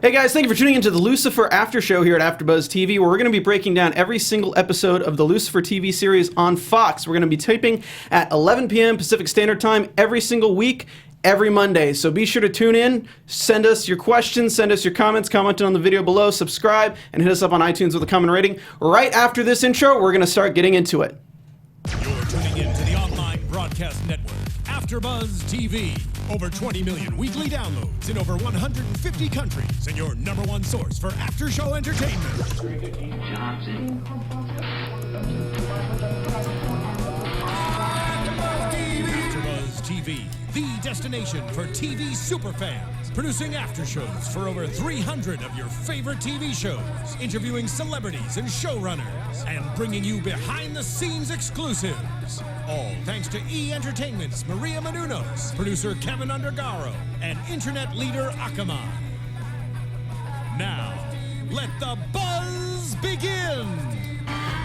Hey guys, thank you for tuning into the Lucifer After Show here at AfterBuzz TV, where we're going to be breaking down every single episode of the Lucifer TV series on Fox. We're going to be taping at 11 p.m. Pacific Standard Time every single week, every Monday. So be sure to tune in, send us your questions, send us your comments, comment on the video below, subscribe, and hit us up on iTunes with a comment rating. Right after this intro, we're going to start getting into it. You're tuning in to the online broadcast network, AfterBuzz TV. Over 20 million weekly downloads in over 150 countries, and your number one source for after-show entertainment. AfterBuzz TV, the destination for TV superfans. Producing after-shows for over 300 of your favorite TV shows, interviewing celebrities and showrunners, and bringing you behind-the-scenes exclusives. All thanks to E! Entertainment's Maria Menounos, producer Kevin Undergaro, and internet leader Akamai. Now, let the buzz begin!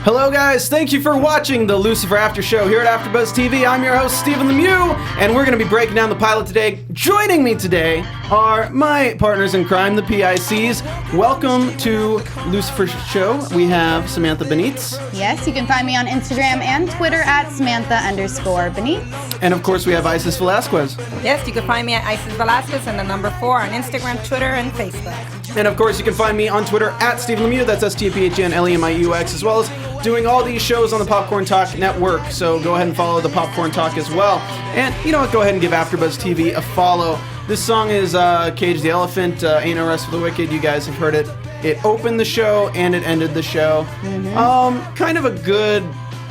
Hello guys, thank you for watching the Lucifer After Show here at AfterBuzz TV. I'm your host, Stephen Lemieux, and we're going to be breaking down the pilot today. Joining me today are my partners in crime, the PICs. Welcome to Lucifer's show. We have Samantha Benitz. Yes, you can find me on Instagram and Twitter at Samantha_Benitz. And of course, we have Isis Velaquez. Yes, you can find me at Isis Velaquez and the number 4 on Instagram, Twitter, and Facebook. And of course, you can find me on Twitter at Stephen Lemieux. That's STPHNLEMIUX, as well as doing all these shows on the Popcorn Talk Network. So go ahead and follow the Popcorn Talk as well. And you know what? Go ahead and give AfterBuzz TV a follow. This song is Cage the Elephant, Ain't No Rest for the Wicked. You guys have heard it. It opened the show and it ended the show. Mm-hmm. Kind of a good.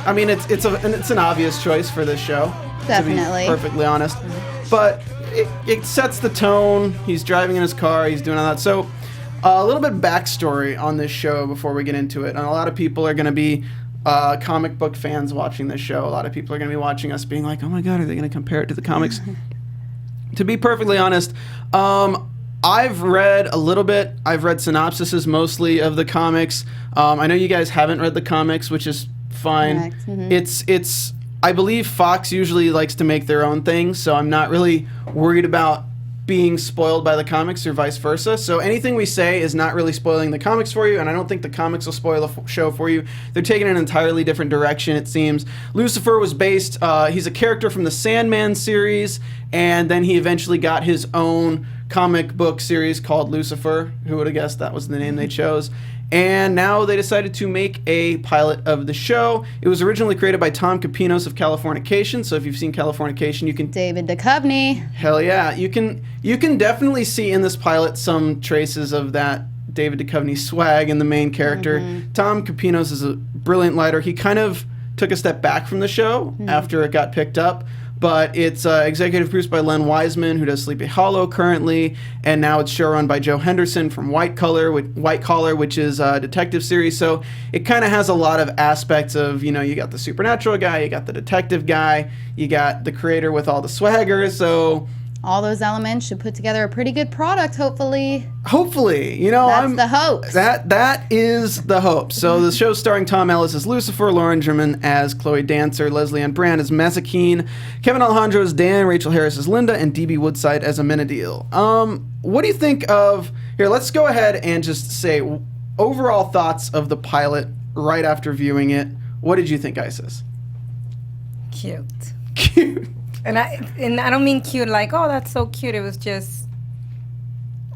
I mean, it's an obvious choice for this show. Definitely. To be perfectly honest, but it sets the tone. He's driving in his car. He's doing all that. So. A little bit backstory on this show before we get into it. And a lot of people are going to be comic book fans watching this show. A lot of people are going to be watching us being like, oh my God, are they going to compare it to the comics? To be perfectly honest, I've read a little bit. I've read synopsises mostly of the comics. I know you guys haven't read the comics, which is fine. Mm-hmm. It's. I believe Fox usually likes to make their own things, so I'm not really worried about being spoiled by the comics or vice versa. So anything we say is not really spoiling the comics for you, and I don't think the comics will spoil the show for you. They're taking an entirely different direction, it seems. Lucifer was based, he's a character from the Sandman series, and then he eventually got his own comic book series called Lucifer. Who would have guessed that was the name they chose? And now they decided to make a pilot of the show. It was originally created by Tom Kapinos of Californication. So if you've seen Californication, you can... David Duchovny. Hell yeah. You can definitely see in this pilot some traces of that David Duchovny swag in the main character. Mm-hmm. Tom Kapinos is a brilliant writer. He kind of took a step back from the show after it got picked up. But it's executive produced by Len Wiseman, who does Sleepy Hollow currently, and now it's showrun by Joe Henderson from White Collar, which is a detective series. So it kind of has a lot of aspects of, you know, you got the supernatural guy, you got the detective guy, you got the creator with all the swagger. So all those elements should put together a pretty good product, hopefully. Hopefully, you know, that's the hope. That is the hope. So the show's starring Tom Ellis as Lucifer, Lauren German as Chloe Dancer, Leslie Ann Brand as Mazikeen, Kevin Alejandro as Dan, Rachel Harris as Linda, and D.B. Woodside as amenadiel. What do you think of... Here, let's go ahead and just say overall thoughts of the pilot right after viewing it. What did you think, Isis? Cute. Cute. And I don't mean cute like, oh, that's so cute. It was just,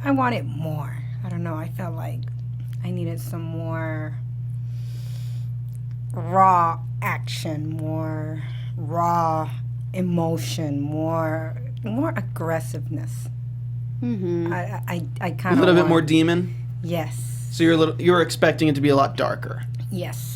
I wanted more. I don't know. I felt like I needed some more raw action, more raw emotion, more aggressiveness. Mm-hmm. I kind of a little bit more demon. Yes. So you're expecting it to be a lot darker. Yes.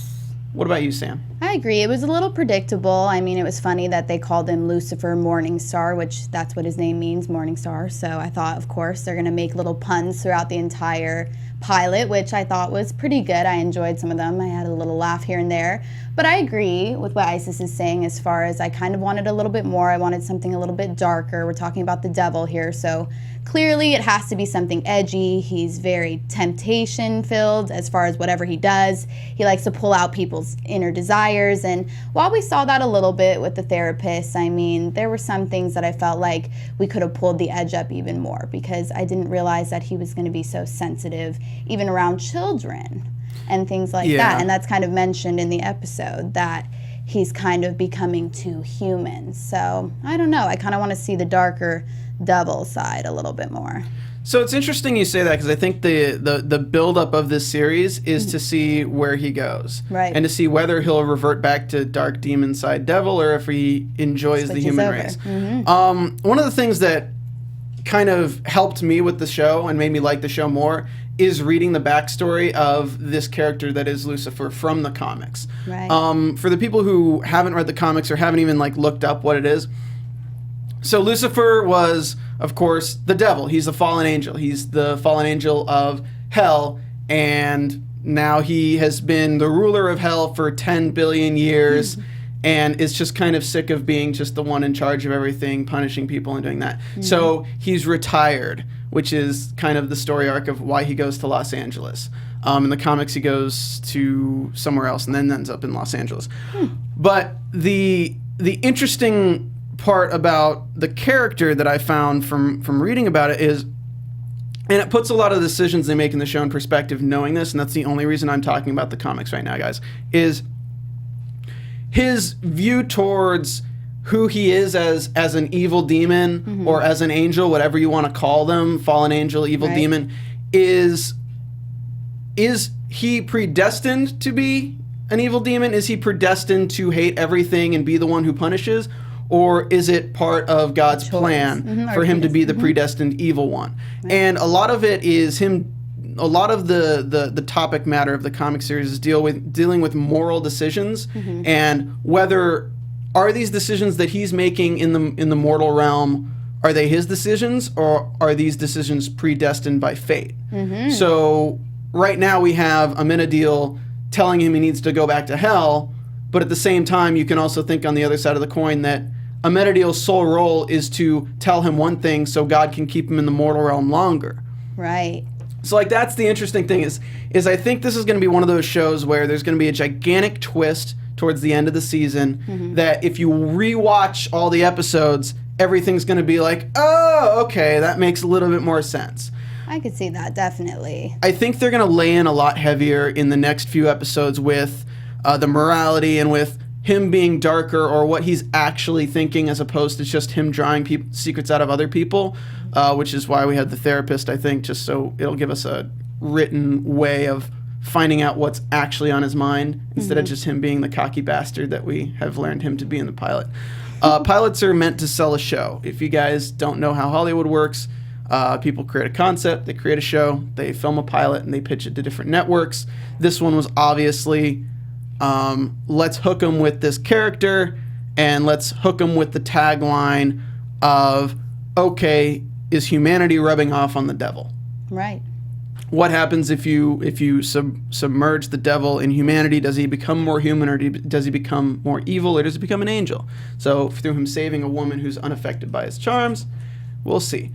What about you, Sam? I agree. It was a little predictable. I mean, it was funny that they called him Lucifer Morningstar, which that's what his name means, Morningstar. So I thought, of course, they're going to make little puns throughout the entire pilot, which I thought was pretty good. I enjoyed some of them. I had a little laugh here and there. But I agree with what Isis is saying as far as I kind of wanted a little bit more. I wanted something a little bit darker. We're talking about the devil here, so clearly it has to be something edgy. He's very temptation filled as far as whatever he does. He likes to pull out people's inner desires. And while we saw that a little bit with the therapist, I mean, there were some things that I felt like we could have pulled the edge up even more, because I didn't realize that he was going to be so sensitive even around children and things like that. And that's kind of mentioned in the episode, that he's kind of becoming too human. So I don't know. I kind of want to see the darker devil side a little bit more. So it's interesting you say that, because I think the buildup of this series is to see where he goes. Right. And to see whether he'll revert back to dark demon side devil, or if he enjoys the human race. One of the things that kind of helped me with the show and made me like the show more is reading the backstory of this character that is Lucifer from the comics. Right. For the people who haven't read the comics or haven't even like looked up what it is, so Lucifer was, of course, the devil. He's the fallen angel. He's the fallen angel of hell, and now he has been the ruler of hell for 10 billion years. And is just kind of sick of being just the one in charge of everything, punishing people and doing that. So he's retired, which is kind of the story arc of why he goes to Los Angeles. In the comics, he goes to somewhere else and then ends up in Los Angeles. But the interesting part about the character that I found from reading about it is, and it puts a lot of the decisions they make in the show in perspective, knowing this, and that's the only reason I'm talking about the comics right now, guys, is his view towards who he is as an evil demon or as an angel, whatever you want to call them, fallen angel, evil demon, is he predestined to be an evil demon? Is he predestined to hate everything and be the one who punishes? Or is it part of God's plan for him to be the predestined evil one? And a lot of it is him. A lot of the topic matter of the comic series is dealing with moral decisions and whether are these decisions that he's making in the mortal realm, are they his decisions, or are these decisions predestined by fate? So right now we have amenadiel telling him he needs to go back to hell, but at the same time you can also think on the other side of the coin that amenadiel's sole role is to tell him one thing so God can keep him in the mortal realm longer. Right. So like that's the interesting thing is I think this is going to be one of those shows where there's going to be a gigantic twist towards the end of the season that if you rewatch all the episodes, everything's going to be like, oh, okay, that makes a little bit more sense. I could see that, definitely. I think they're going to lay in a lot heavier in the next few episodes with the morality and with him being darker or what he's actually thinking as opposed to just him drawing secrets out of other people, which is why we had the therapist, I think, just so it'll give us a written way of finding out what's actually on his mind instead of just him being the cocky bastard that we have learned him to be in the pilot. Pilots are meant to sell a show. If you guys don't know how Hollywood works, people create a concept, they create a show, they film a pilot, and they pitch it to different networks. This one was obviously... let's hook them with this character and let's hook them with the tagline of, okay, is humanity rubbing off on the devil? Right. What happens if you submerge the devil in humanity? Does he become more human, or does he become more evil, or does he become an angel? So through him saving a woman who's unaffected by his charms, we'll see.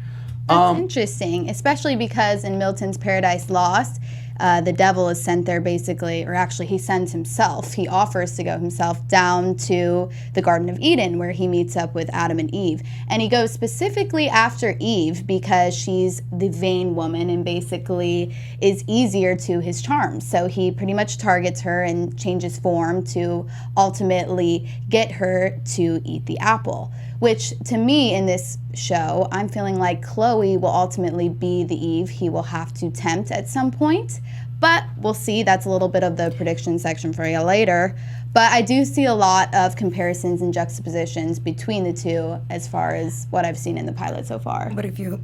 That's interesting, especially because in Milton's Paradise Lost, the devil is sent there basically, or actually he sends himself. He offers to go himself down to the Garden of Eden where he meets up with Adam and Eve. And he goes specifically after Eve because she's the vain woman and basically is easier to his charms. So he pretty much targets her and changes form to ultimately get her to eat the apple. Which, to me, in this show, I'm feeling like Chloe will ultimately be the Eve he will have to tempt at some point. But we'll see. That's a little bit of the prediction section for you later. But I do see a lot of comparisons and juxtapositions between the two as far as what I've seen in the pilot so far. But if you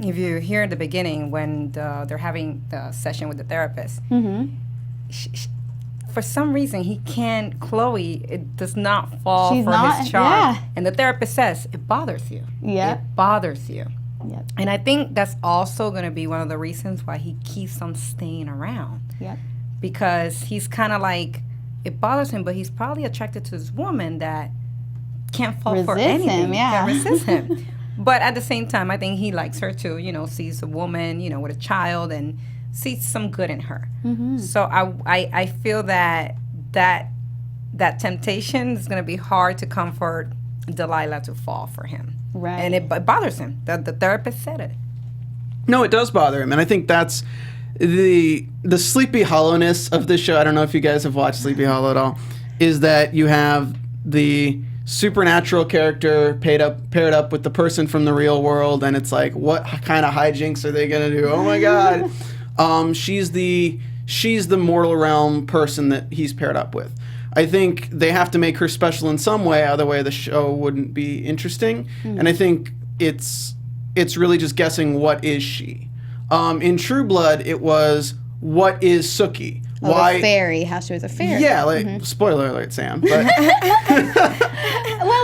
hear at the beginning when they're having the session with the therapist, for some reason, Chloe, it does not fall for his charm. Yeah. And the therapist says, it bothers you. Yeah. It bothers you. Yep. And I think that's also going to be one of the reasons why he keeps on staying around. Yep. Because he's kind of like, it bothers him, but he's probably attracted to this woman that can't fall for anything. Him, yeah. That resists him. But at the same time, I think he likes her too. Sees a woman, with a child, and sees some good in her. So I feel that temptation is going to be hard to comfort Delilah to fall for him. Right. And it bothers him. The therapist said it. No, it does bother him, and I think that's the Sleepy Hollowness of this show. I don't know if you guys have watched Sleepy Hollow at all. Is that you have the supernatural character paired up with the person from the real world, and it's like, what kind of hijinks are they gonna do? Oh my god. She's the mortal realm person that he's paired up with. I think they have to make her special in some way, otherwise the show wouldn't be interesting. And I think it's really just guessing what is she. In True Blood, it was what is Sookie. Why the fairy? How she was a fairy? Yeah, spoiler alert, Sam. But well,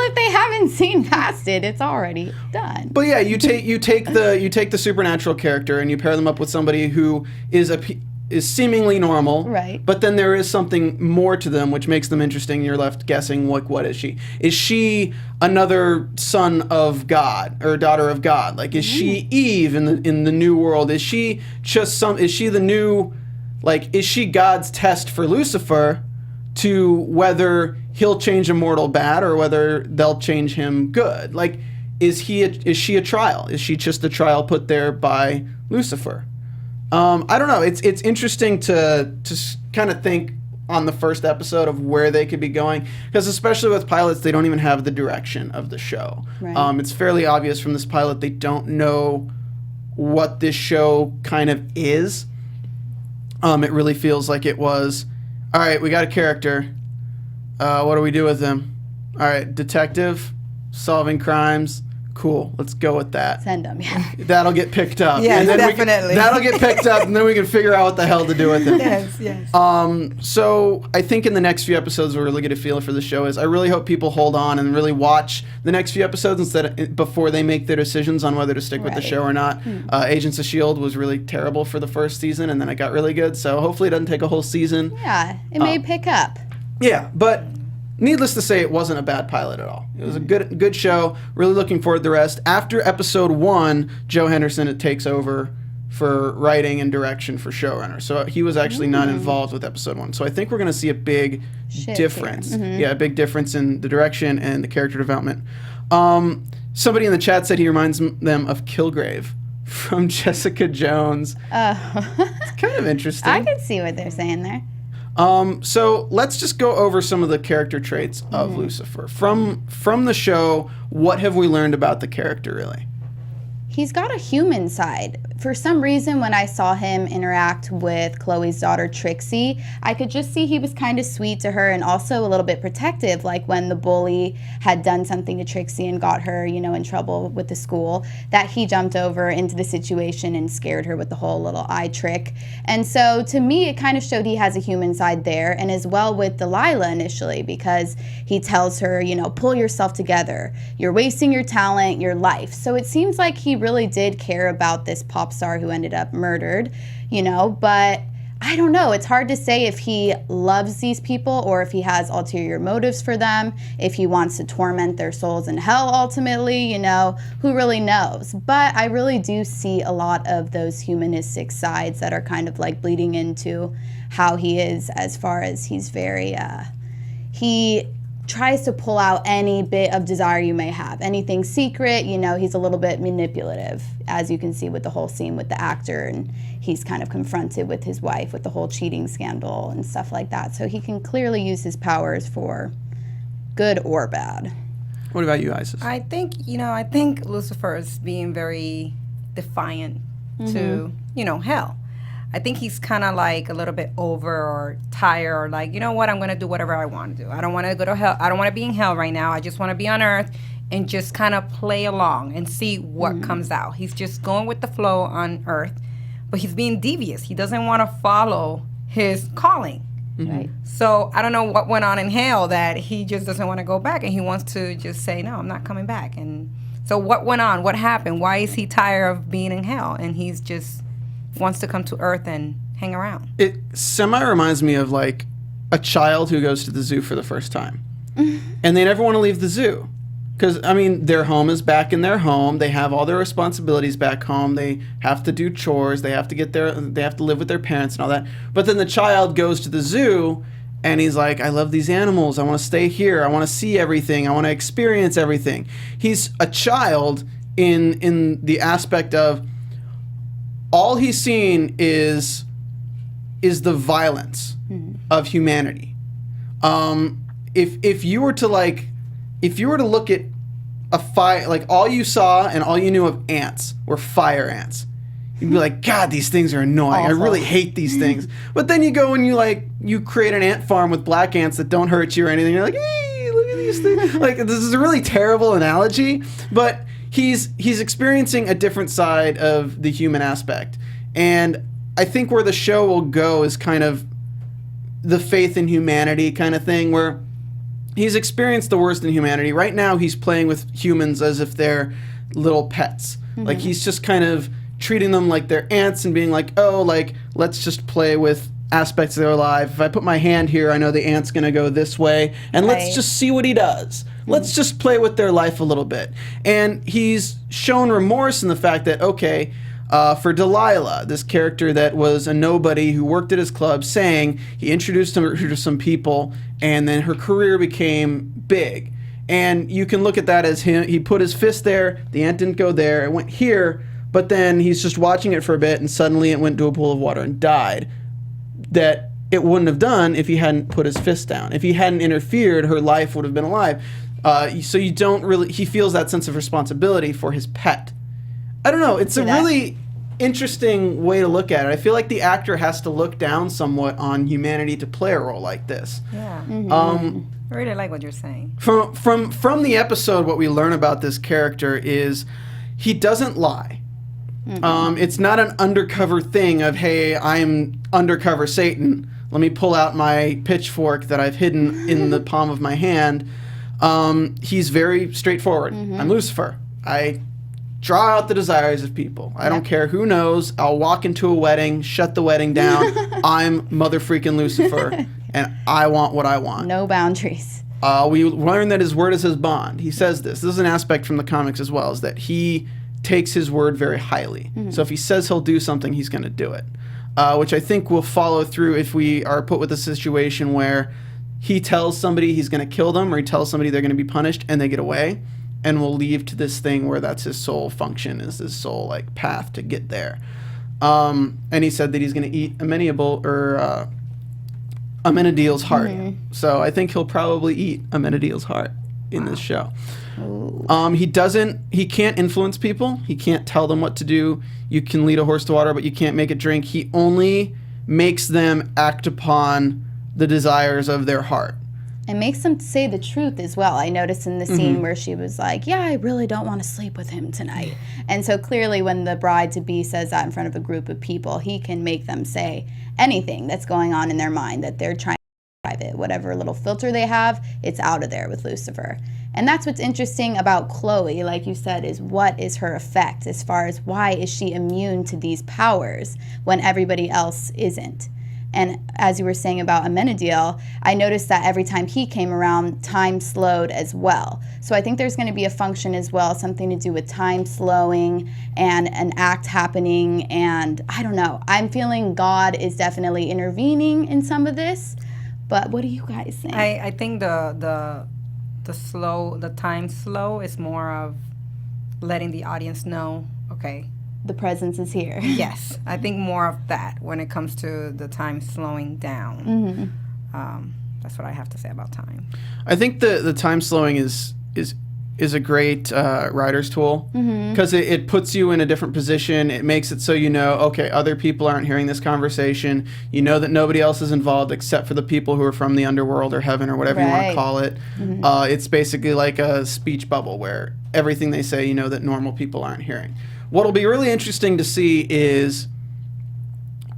if they haven't seen past it, it's already done. But yeah, you take the supernatural character and you pair them up with somebody who is seemingly normal, right? But then there is something more to them, which makes them interesting. You're left guessing, what is she? Is she another son of God or daughter of God? Like, is she Eve in the new world? Is she just Is she the new? Like, is she God's test for Lucifer to whether he'll change a mortal bad or whether they'll change him good? Like, is she a trial? Is she just a trial put there by Lucifer? I don't know. It's interesting to kind of think on the first episode of where they could be going, because especially with pilots, they don't even have the direction of the show. Right. It's fairly obvious from this pilot they don't know what this show kind of is. It really feels like it was, all right, we got a character. What do we do with him? All right, detective, solving crimes. Cool, let's go with that. Send them, yeah. That'll get picked up. Yes, and then definitely. That'll get picked up, and then we can figure out what the hell to do with it. Yes. So I think in the next few episodes, we'll really get a feel for the show. I really hope people hold on and really watch the next few episodes before they make their decisions on whether to stick with the show or not. Agents of S.H.I.E.L.D. was really terrible for the first season, and then it got really good. So hopefully it doesn't take a whole season. Yeah, it may pick up. Yeah, but needless to say, it wasn't a bad pilot at all. It was a good show. Really looking forward to the rest. After episode 1, Joe Henderson takes over for writing and direction for showrunner. So he was actually not involved with episode 1. So I think we're going to see a big difference. Yeah, a big difference in the direction and the character development. Somebody in the chat said he reminds them of Kilgrave from Jessica Jones. It's kind of interesting. I can see what they're saying there. So let's just go over some of the character traits of Lucifer. From the show, what have we learned about the character, really? He's got a human side. For some reason, when I saw him interact with Chloe's daughter, Trixie, I could just see he was kind of sweet to her and also a little bit protective, like when the bully had done something to Trixie and got her, in trouble with the school, that he jumped over into the situation and scared her with the whole little eye trick. And so to me, it kind of showed he has a human side there, and as well with Delilah initially, because he tells her, pull yourself together. You're wasting your talent, your life. So it seems like he really did care about this pop star who ended up murdered, but I don't know. It's hard to say if he loves these people or if he has ulterior motives for them, if he wants to torment their souls in hell ultimately, who really knows? But I really do see a lot of those humanistic sides that are kind of like bleeding into how he is, as far as he's very, he tries to pull out any bit of desire you may have. Anything secret, he's a little bit manipulative, as you can see with the whole scene with the actor, and he's kind of confronted with his wife with the whole cheating scandal and stuff like that. So he can clearly use his powers for good or bad. What about you, Isis? I think Lucifer is being very defiant to, hell. I think he's kind of like a little bit over or tired, or like, you know what, I'm going to do whatever I want to do. I don't want to go to hell. I don't want to be in hell right now. I just want to be on earth and just kind of play along and see what comes out. He's just going with the flow on earth, but he's being devious. He doesn't want to follow his calling. Right. So I don't know what went on in hell that he just doesn't want to go back, and he wants to just say, no, I'm not coming back. And so what went on? What happened? Why is he tired of being in hell? And he's just wants to come to earth and hang around. It semi reminds me of like a child who goes to the zoo for the first time. And they never want to leave the zoo. Because, I mean, their home is back in their home. They have all their responsibilities back home. They have to do chores. They have to they have to live with their parents and all that. But then the child goes to the zoo and he's like, I love these animals. I want to stay here. I want to see everything. I want to experience everything. He's a child in the aspect of all he's seen is the violence of humanity. If you were to look at a fire, like all you saw and all you knew of ants were fire ants, you'd be like, God, these things are annoying. Awful. I really hate these things. But then you go and you create an ant farm with black ants that don't hurt you or anything. You're like, hey, look at these things. Like, this is a really terrible analogy, but he's experiencing a different side of the human aspect. And I think where the show will go is kind of the faith in humanity kind of thing, where he's experienced the worst in humanity. Right now, he's playing with humans as if they're little pets. Like, he's just kind of treating them like they're ants and being like, oh, like, let's just play with aspects of their life. If I put my hand here, I know the ant's going to go this way, and let's just see what he does. Let's just play with their life a little bit. And he's shown remorse in the fact that, okay, for Delilah, this character that was a nobody who worked at his club, saying he introduced her to some people, and then her career became big. And you can look at that as he put his fist there, the ant didn't go there, it went here, but then he's just watching it for a bit, and suddenly it went to a pool of water and died. That it wouldn't have done if he hadn't put his fist down. If he hadn't interfered, her life would have been alive. So you don't really, he feels that sense of responsibility for his pet. I don't know, it's a really interesting way to look at it. I feel like the actor has to look down somewhat on humanity to play a role like this. Yeah. I really like what you're saying. From the episode, what we learn about this character is he doesn't lie. It's not an undercover thing of, hey, I'm undercover Satan. Let me pull out my pitchfork that I've hidden in the palm of my hand. He's very straightforward. I'm Lucifer. I draw out the desires of people. I don't care who knows. I'll walk into a wedding, shut the wedding down. I'm mother freaking Lucifer, and I want what I want. No boundaries. We learn that his word is his bond. He says this. This is an aspect from the comics as well, is that he takes his word very highly. So if he says he'll do something, he's going to do it, which I think will follow through if we are put with a situation where he tells somebody he's going to kill them, or he tells somebody they're going to be punished, and they get away. And we'll leave to this thing where that's his sole function, is his sole like path to get there. And he said that he's going to eat amenadiel's heart. So I think he'll probably eat amenadiel's heart in this show. He can't influence people. He can't tell them what to do. You can lead a horse to water, but you can't make it drink. He only makes them act upon the desires of their heart. It makes them say the truth as well. I noticed in the scene where she was like, yeah, I really don't want to sleep with him tonight. And so clearly when the bride-to-be says that in front of a group of people, he can make them say anything that's going on in their mind that they're trying to private. Whatever little filter they have, it's out of there with Lucifer. And that's what's interesting about Chloe, like you said, is what is her effect as far as why is she immune to these powers when everybody else isn't? And as you were saying about amenadiel, I noticed that every time he came around, time slowed as well. So I think there's going to be a function as well, something to do with time slowing and an act happening. And I don't know. I'm feeling God is definitely intervening in some of this. But what do you guys think? I think the time slow is more of letting the audience know, okay, the presence is here. Yes, I think more of that when it comes to the time slowing down. That's what I have to say about time. I think the time slowing is a great writer's tool because it puts you in a different position. It makes it so you know, okay, other people aren't hearing this conversation. You know that nobody else is involved except for the people who are from the underworld or heaven or whatever you want to call it. It's basically like a speech bubble where everything they say, you know that normal people aren't hearing. What'll be really interesting to see is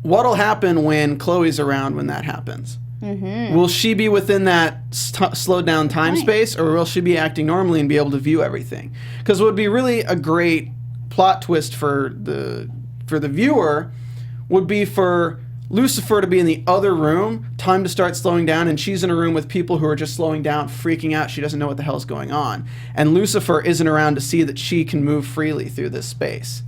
what'll happen when Chloe's around when that happens. Will she be within that slowed down time space, or will she be acting normally and be able to view everything? Because what would be really a great plot twist for the viewer would be for Lucifer to be in the other room, time to start slowing down, and she's in a room with people who are just slowing down, freaking out. She doesn't know what the hell's going on. And Lucifer isn't around to see that she can move freely through this space.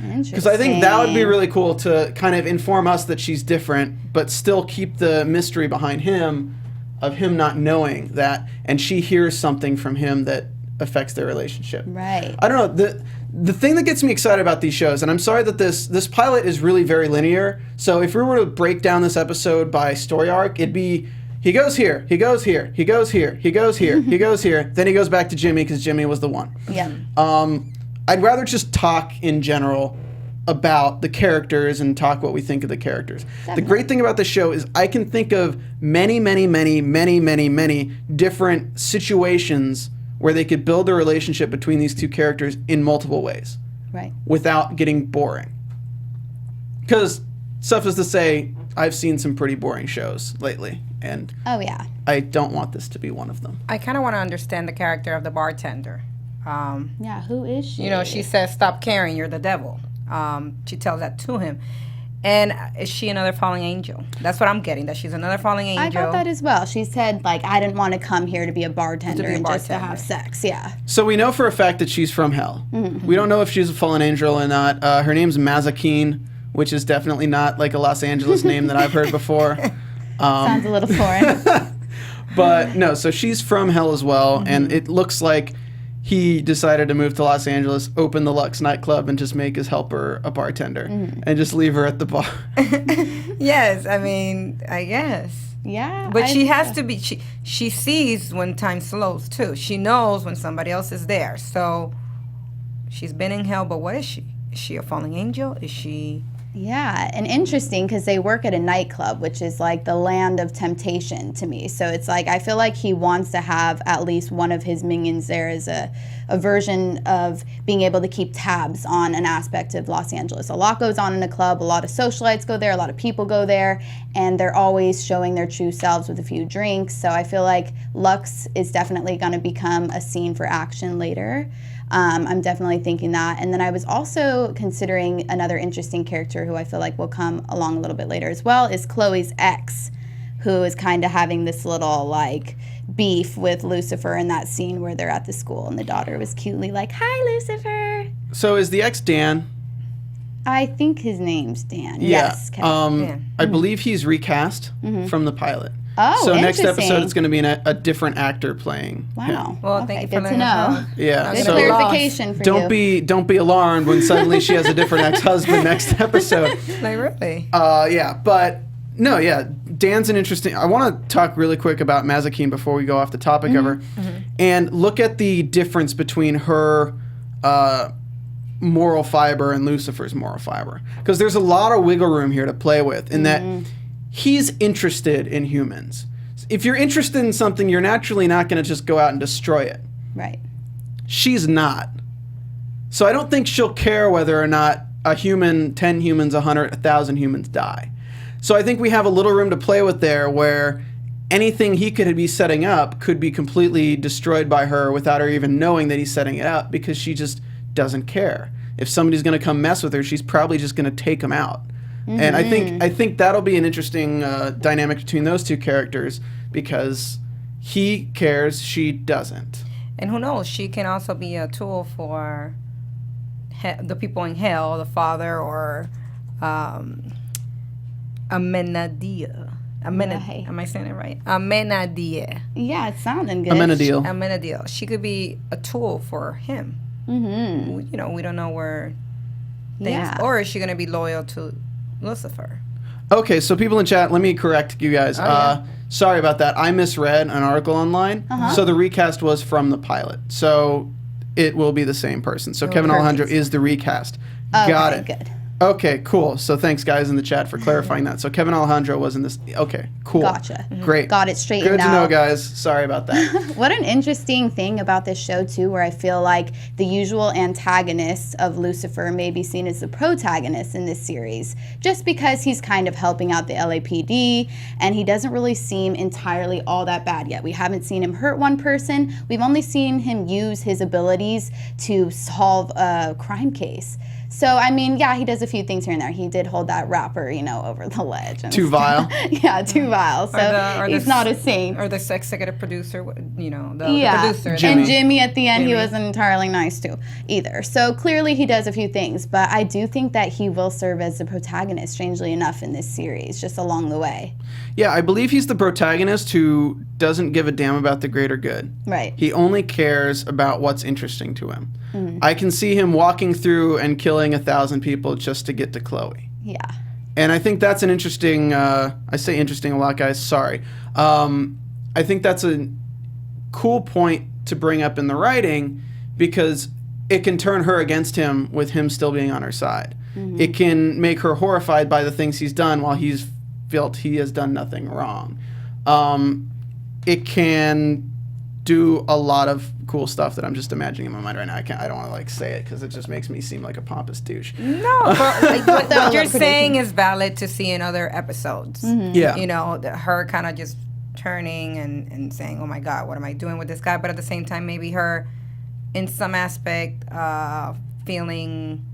Because I think that would be really cool to kind of inform us that she's different, but still keep the mystery behind him of him not knowing that, and she hears something from him that affects their relationship. Right. I don't know. The thing that gets me excited about these shows, and I'm sorry that this pilot is really very linear, so if we were to break down this episode by story arc, it'd be he goes here, he goes here, he goes here, he goes here, he goes here, then he goes back to Jimmy because Jimmy was the one. Yeah. I'd rather just talk in general about the characters and talk what we think of the characters. Definitely. The great thing about this show is I can think of many different situations where they could build a relationship between these two characters in multiple ways. Right. Without getting boring. Because, suffice to say, I've seen some pretty boring shows lately, and oh yeah, I don't want this to be one of them. I kind of want to understand the character of the bartender. Yeah, who is she? You know, she says, "Stop caring, you're the devil." She tells that to him. And is she another fallen angel? That's what I'm getting, that she's another fallen angel. I got that as well. She said, like, I didn't want to come here to be a bartender and just to have sex. Yeah. So we know for a fact that she's from hell. Mm-hmm. We don't know if she's a fallen angel or not. Her name's Mazakeen, which is definitely not like a Los Angeles name that I've heard before. Sounds a little foreign. But no, so she's from hell as well, and it looks like he decided to move to Los Angeles, open the Lux nightclub, and just make his helper a bartender, and just leave her at the bar. Yes, I mean, I guess. Yeah. But she has to be, she sees when time slows, too. She knows when somebody else is there. So she's been in hell, but what is she? Is she a fallen angel? Is she... Yeah, and interesting because they work at a nightclub, which is like the land of temptation to me. So it's like I feel like he wants to have at least one of his minions there as a version of being able to keep tabs on an aspect of Los Angeles. A lot goes on in a club, a lot of socialites go there, a lot of people go there, and they're always showing their true selves with a few drinks. So I feel like Lux is definitely going to become a scene for action later. I'm definitely thinking that. And then I was also considering another interesting character who I feel like will come along a little bit later as well is Chloe's ex, who is kind of having this little like beef with Lucifer in that scene where they're at the school and the daughter was cutely like, "Hi, Lucifer." So is the ex Dan? I think his name's Dan. Yeah. Yes, Kevin. Dan. I believe he's recast from the pilot. Oh, so next interesting. episode it's going to be a different actor playing him. Wow. Well, okay, thank you for good to letting us know. know. Yeah. Good So clarification for you. don't be alarmed when suddenly she has a different ex-husband next episode. Like, really? Yeah, but no, yeah, Dan's an interesting. I want to talk really quick about Mazakeen before we go off the topic of her, and look at the difference between her moral fiber and Lucifer's moral fiber, because there's a lot of wiggle room here to play with in that he's interested in humans. If you're interested in something, you're naturally not going to just go out and destroy it. Right. She's not. So I don't think she'll care whether or not a human, 10 humans, 100, 1,000 humans die. So I think we have a little room to play with there where anything he could be setting up could be completely destroyed by her without her even knowing that he's setting it up, because she just doesn't care. If somebody's going to come mess with her, she's probably just going to take them out. And I think that'll be an interesting dynamic between those two characters, because he cares, she doesn't. And who knows, she can also be a tool for the people in hell, the father, or amenadiel. Am I saying it right? Amenadiel. Yeah, it's sounding good. Amenadiel. She could be a tool for him. You know, we don't know where things... Yeah. Or is she going to be loyal to Lucifer? Okay, so people in chat, let me correct you guys. Yeah. Sorry about that. I misread an article online. So the recast was from the pilot. So it will be the same person. So Kevin Alejandro is the recast. Got it. Good. Okay, cool. So thanks, guys, in the chat for clarifying that. So Kevin Alejandro was in this. Okay, cool. Gotcha. Great. Got it straightened Good to out. know, guys. Sorry about that. What an interesting thing about this show, too, where I feel like the usual antagonist of Lucifer may be seen as the protagonist in this series, just because he's kind of helping out the LAPD, and he doesn't really seem entirely all that bad yet. We haven't seen him hurt one person. We've only seen him use his abilities to solve a crime case. So, I mean, yeah, he does a few things here and there. He did hold that rapper, over the ledge. And Too vile. Yeah, too vile. So he's not a saint. Or the executive producer, the producer. And Jimmy at the end, he wasn't entirely nice to either. So clearly he does a few things, but I do think that he will serve as the protagonist, strangely enough, in this series, just along the way. Yeah, I believe he's the protagonist who doesn't give a damn about the greater good. Right. He only cares about what's interesting to him. I can see him walking through and killing 1,000 people just to get to Chloe. Yeah. And I think that's an interesting, I say interesting a lot, guys, sorry. I think that's a cool point to bring up in the writing because it can turn her against him with him still being on her side. It can make her horrified by the things he's done while he's felt he has done nothing wrong. It can do a lot of cool stuff that I'm just imagining in my mind right now. I don't want to say it because it just makes me seem like a pompous douche. No, but what you're saying is valid to see in other episodes. Yeah. Her kind of just turning and saying, oh my God, what am I doing with this guy? But at the same time, maybe her in some aspect feeling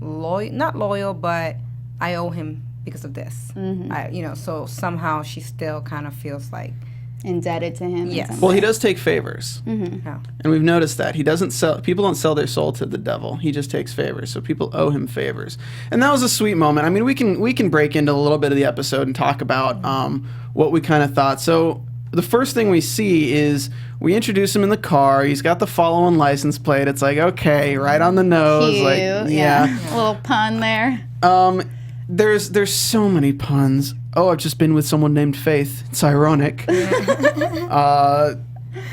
not loyal, but I owe him because of this. So somehow she still kind of feels like indebted to him. Yes. Well, he does take favors. Yeah. And we've noticed that. People don't sell their soul to the devil. He just takes favors. So people owe him favors. And that was a sweet moment. I mean, we can break into a little bit of the episode and talk about what we kind of thought. So the first thing we see is we introduce him in the car. He's got the follow-on license plate. It's like, okay, right on the nose. Cute. Like, yeah. A little pun there. There's so many puns. Oh, I've just been with someone named Faith. It's ironic.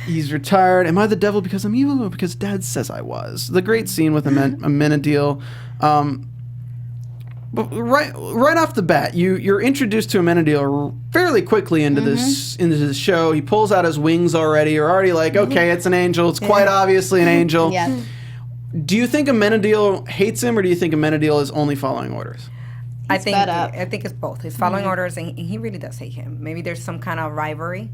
He's retired. Am I the devil because I'm evil or because Dad says I was? The great scene with amenadiel. But right off the bat, you're introduced to amenadiel fairly quickly into this show. He pulls out his wings already. You're already like, okay, it's an angel. It's quite obviously an angel. Yeah. Do you think amenadiel hates him, or do you think amenadiel is only following orders? I think it's both. He's following orders, and he really does hate him. Maybe there's some kind of rivalry.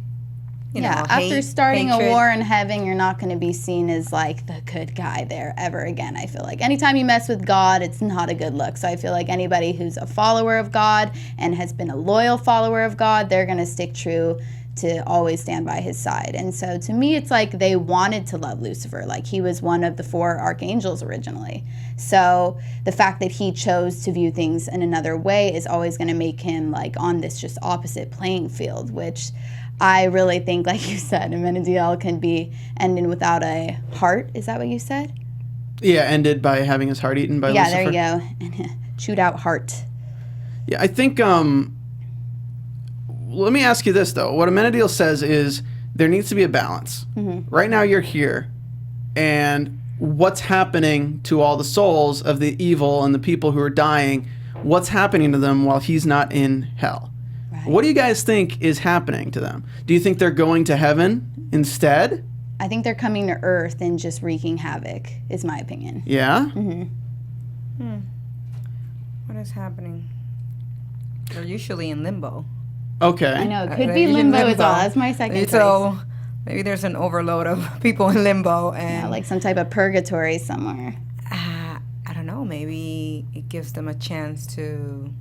After starting hatred. a war in heaven, you're not going to be seen as like the good guy there ever again. I feel like anytime you mess with God, it's not a good look. So I feel like anybody who's a follower of God and has been a loyal follower of God, they're going to stick true to always stand by his side. And so to me, it's like they wanted to love Lucifer. Like he was one of the 4 archangels originally. So the fact that he chose to view things in another way is always going to make him like on this just opposite playing field, which I really think, like you said, amenadiel can be ended without a heart. Is that what you said? Yeah, ended by having his heart eaten by Lucifer. Yeah, there you go. Chewed out heart. Yeah, I think, let me ask you this, though. What amenadiel says is there needs to be a balance. Right now you're here, and what's happening to all the souls of the evil and the people who are dying, what's happening to them while he's not in hell? What do you guys think is happening to them? Do you think they're going to heaven instead? I think they're coming to Earth and just wreaking havoc, is my opinion. Yeah? What is happening? They're usually in limbo. Okay. I know, it could be limbo as well. That's my second choice. So maybe there's an overload of people in limbo. And like some type of purgatory somewhere. I don't know. Maybe it gives them a chance to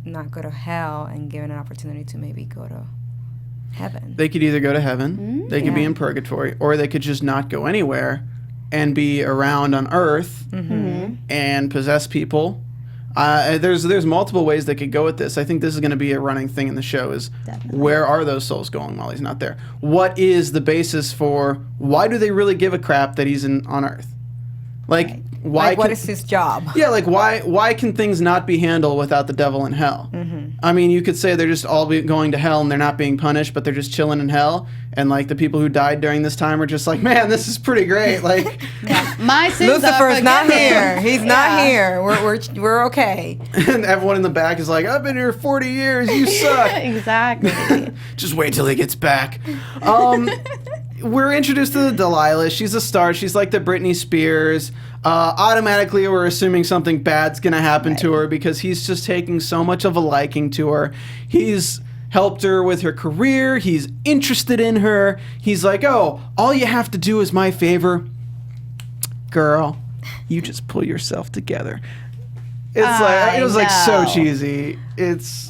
not go to hell and given an opportunity to maybe go to heaven. They could either go to heaven, they could be in purgatory, or they could just not go anywhere and be around on Earth and possess people. There's multiple ways they could go with this. I think this is going to be a running thing in the show is where are those souls going while he's not there? What is the basis for why do they really give a crap that he's on Earth? Like, why? What is his job? Yeah, like why can things not be handled without the devil in hell? I mean, you could say they're just all going to hell and they're not being punished, but they're just chilling in hell. And like the people who died during this time are just like, man, this is pretty great. Like, my sins Lucifer's not here. He's not here. We're okay. And everyone in the back is like, I've been here 40 years. You suck. Exactly. Just wait till he gets back. We're introduced to the Delilah. She's a star. She's like the Britney Spears. Automatically, we're assuming something bad's going to happen to her because he's just taking so much of a liking to her. He's helped her with her career. He's interested in her. He's like, oh, all you have to do is my favor, girl. you just pull yourself together. It's like, it was like so cheesy.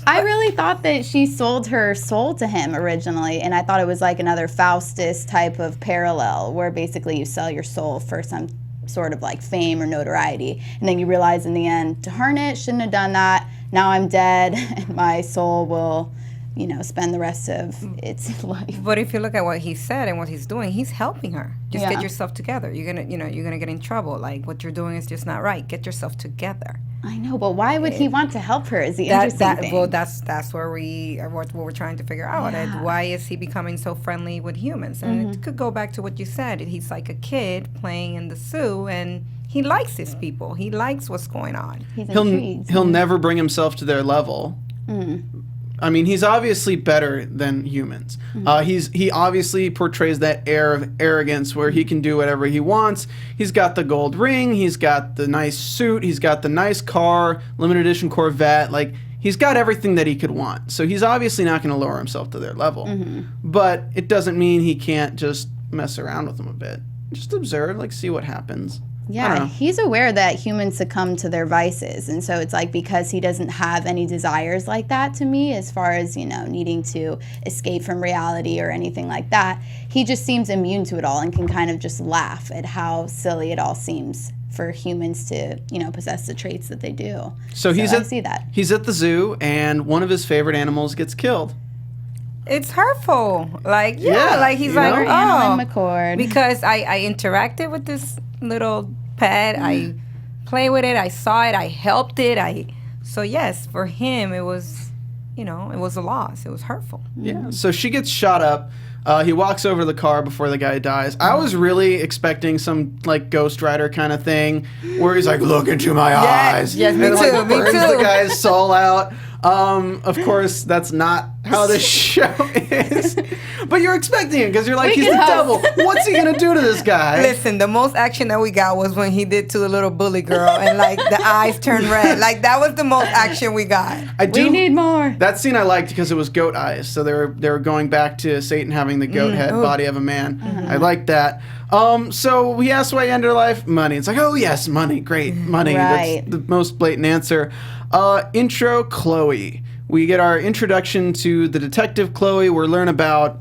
I really thought that she sold her soul to him originally, and I thought it was like another Faustus type of parallel where basically you sell your soul for some sort of like fame or notoriety, and then you realize in the end, darn it, shouldn't have done that. Now I'm dead, and my soul will, you know, spend the rest of its life. But if you look at what he said and what he's doing, he's helping her. Just get yourself together. You're gonna get in trouble. Like, what you're doing is just not right. Get yourself together. I know, but why would he want to help her? Is the interesting thing. Well, that's where what we're trying to figure out. Yeah. Why is he becoming so friendly with humans? And it could go back to what you said. He's like a kid playing in the zoo, and he likes his people. He likes what's going on. He'll never bring himself to their level. I mean, he's obviously better than humans. He obviously portrays that air of arrogance where he can do whatever he wants. He's got the gold ring. He's got the nice suit. He's got the nice car, limited edition Corvette. Like, he's got everything that he could want. So he's obviously not going to lower himself to their level. But it doesn't mean he can't just mess around with them a bit. Just observe, like, see what happens. Yeah, he's aware that humans succumb to their vices. And so it's like, because he doesn't have any desires like that to me, as far as, you know, needing to escape from reality or anything like that, he just seems immune to it all and can kind of just laugh at how silly it all seems for humans to, you know, possess the traits that they do. So I see that. He's at the zoo, and one of his favorite animals gets killed. It's hurtful. Like, like he's like, Alan McCord. Because I interacted with this little pet. I play with it. I saw it. I helped it. So yes, for him it was, you know, it was a loss. It was hurtful. Yeah. So she gets shot up. He walks over the car before the guy dies. I was really expecting some like Ghost Rider kind of thing where he's like, "Look into my eyes." Yes, me and, too. like, burns the guy's soul out. Of course, that's not how this show is. But you're expecting it because you're like, he's the devil. What's he going to do to this guy? Listen, the most action that we got was when he did to the little bully girl and like the eyes turned red. Like, that was the most action we got. We need more. That scene I liked because it was goat eyes. So they were going back to Satan having the goat head body of a man. I liked that. So he asked why he ended her life. Money. It's like, oh yes, money. Great. Money. Right. That's the most blatant answer. Intro, Chloe. We get our introduction to the detective Chloe. We learn about,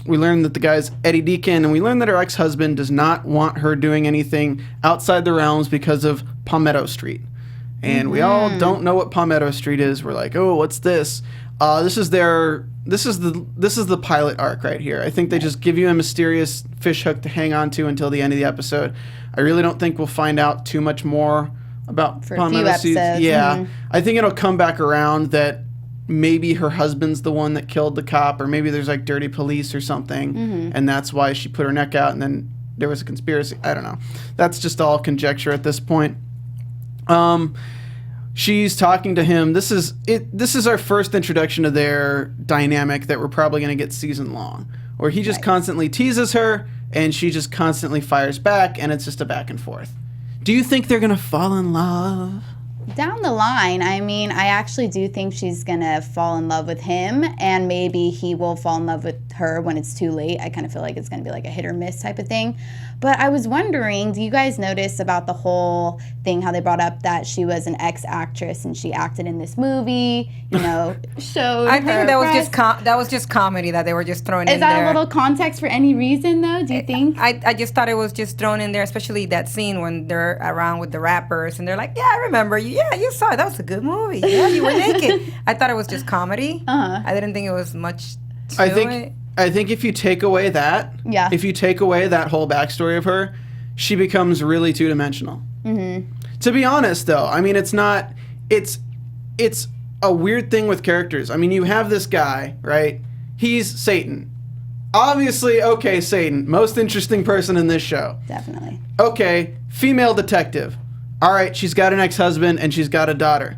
we learn that the guy's Eddie Deacon, and we learn that her ex-husband does not want her doing anything outside the realms because of Palmetto Street. And we all don't know what Palmetto Street is. We're like, oh, what's this? This is the pilot arc right here. I think they just give you a mysterious fish hook to hang on to until the end of the episode. I really don't think we'll find out too much more about for a few episodes. Yeah. I think it'll come back around that maybe her husband's the one that killed the cop, or maybe there's like dirty police or something, and that's why she put her neck out, and then there was a conspiracy. I don't know. That's just all conjecture at this point. She's talking to him. This is our first introduction to their dynamic that we're probably going to get season long, where he just constantly teases her and she just constantly fires back, and it's just a back and forth. Do you think they're going to fall in love? Down the line, I mean, I actually do think she's going to fall in love with him, and maybe he will fall in love with her when it's too late. I kind of feel like it's going to be like a hit or miss type of thing. But I was wondering, do you guys notice about the whole thing, how they brought up that she was an ex-actress and she acted in this movie, you know, showed I think her that was just comedy that they were just throwing in there. Is that a little context for any reason, though, do you think? I just thought it was just thrown in there, especially that scene when they're around with the rappers and they're like, yeah, I remember you. Yeah, you saw it. That was a good movie. Yeah, you were naked. I thought it was just comedy. I didn't think it was much to it. I think if you take away that, if you take away that whole backstory of her, she becomes really two-dimensional. To be honest, though, I mean, it's a weird thing with characters. I mean, you have this guy, right? He's Satan. Obviously, okay, Satan, most interesting person in this show. Definitely. Okay, female detective. All right, she's got an ex-husband and she's got a daughter.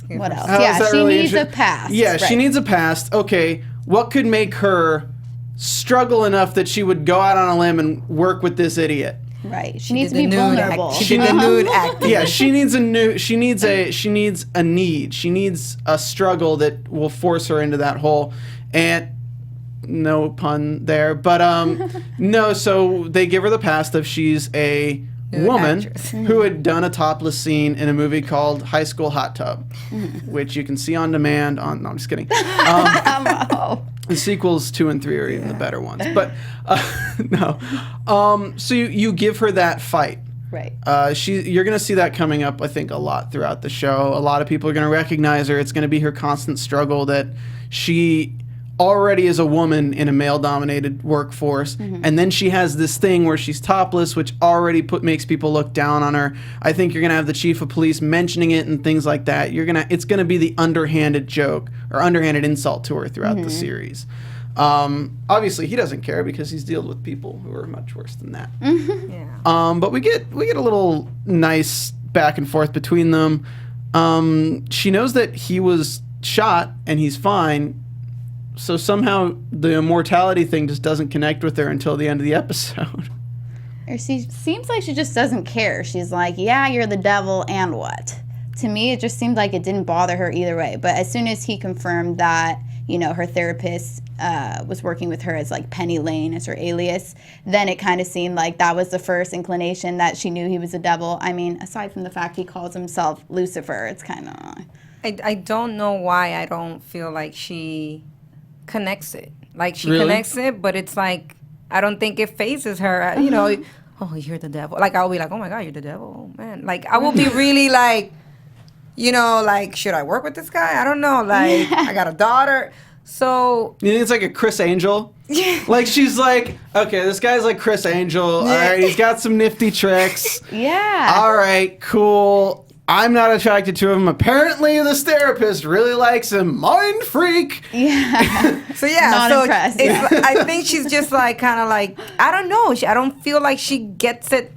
What else? She needs a past. Yeah, she needs a past. Okay, what could make her struggle enough that she would go out on a limb and work with this idiot? Right. She needs to be vulnerable. She did the nude acting. Yeah, she needs a struggle that will force her into that hole. And no pun there, but no. So they give her the past of she's a woman who had done a topless scene in a movie called High School Hot Tub, which you can see on demand on. No, I'm just kidding. The sequels 2 and 3 are even the better ones, but no. So you give her that fight. Right. You're going to see that coming up, I think, a lot throughout the show. A lot of people are going to recognize her. It's going to be her constant struggle that she already is a woman in a male-dominated workforce, and then she has this thing where she's topless, which already makes people look down on her. I think you're going to have the chief of police mentioning it and things like that. It's going to be the underhanded joke or underhanded insult to her throughout the series. Obviously, he doesn't care because he's dealt with people who are much worse than that. But we get a little nice back and forth between them. She knows that he was shot and he's fine, so somehow the immortality thing just doesn't connect with her until the end of the episode. Or she seems like she just doesn't care. She's like, yeah, you're the devil, and what? To me, it just seemed like it didn't bother her either way. But as soon as he confirmed that, you know, her therapist was working with her as like Penny Lane as her alias, then it kind of seemed like that was the first inclination that she knew he was a devil. I mean, aside from the fact he calls himself Lucifer, it's kind of... I don't know why I don't feel like she connects it. Like, she Really? connects it, but it's like, I don't think it phases her. You know, oh, you're the devil. Like, I'll be like, oh my God, you're the devil. Oh, man. Like, I will be really like, you know, like, should I work with this guy? I don't know. Like, I got a daughter. So. You think it's like a Chris Angel? Like, she's like, okay, this guy's like Chris Angel. All right, he's got some nifty tricks. Yeah. All right, cool. I'm not attracted to him. Apparently, this therapist really likes him. Mind freak. Yeah. So yeah, Not so impressed. I think she's just like kind of like, I don't know. I don't feel like she gets it